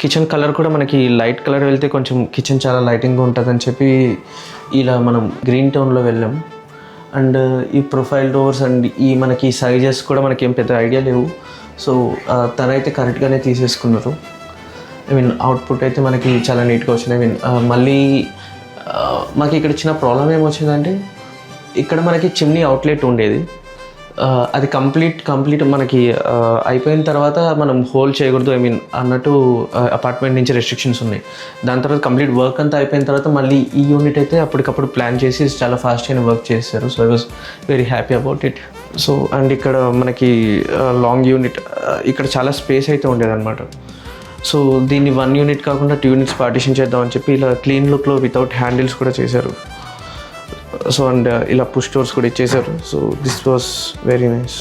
Kitchen colour కూడా మనకి light colour వెళ్తే కొంచెం కిచెన్ చాలా లైటింగ్గా ఉంటుందని చెప్పి ఇలా మనం గ్రీన్ టోన్లో వెళ్ళాం. అండ్ ఈ ప్రొఫైల్ డోర్స్ అండ్ ఈ మనకి సైజెస్ కూడా మనకి ఏం పెద్ద ఐడియా లేవు. సో తనైతే కరెక్ట్గానే తీసేసుకున్నారు. ఐ మీన్ అవుట్పుట్ అయితే మనకి చాలా నీట్గా వచ్చింది. ఐ మీన్ మళ్ళీ మాకు ఇక్కడ చిన్న ప్రాబ్లం ఏమొచ్చిందంటే ఇక్కడ మనకి చిమ్నీ అవుట్లెట్ ఉండేది. అది కంప్లీట్ మనకి అయిపోయిన తర్వాత మనం హోల్డ్ చేయకూడదు ఐ మీన్ అన్నట్టు అపార్ట్మెంట్ నుంచి రెస్ట్రిక్షన్స్ ఉన్నాయి. దాని తర్వాత కంప్లీట్ వర్క్ అంతా అయిపోయిన తర్వాత మళ్ళీ ఈ యూనిట్ అయితే అప్పటికప్పుడు ప్లాన్ చేసి చాలా ఫాస్ట్గా వర్క్ చేస్తారు. So I was very happy about it. So and ఇక్కడ మనకి లాంగ్ యూనిట్ ఇక్కడ చాలా స్పేస్ అయితే ఉండేదన్నమాట. సో దీన్ని 1 యూనిట్ కాకుండా 2 యూనిట్స్ పార్టిషన్ చేద్దామని చెప్పి ఇలా క్లీన్ లుక్లో వితౌట్ హ్యాండిల్స్ కూడా చేశారు. సో అండ్ ఇలా పుష్ డోర్స్ కూడా ఇచ్చేసారు. So this was very nice.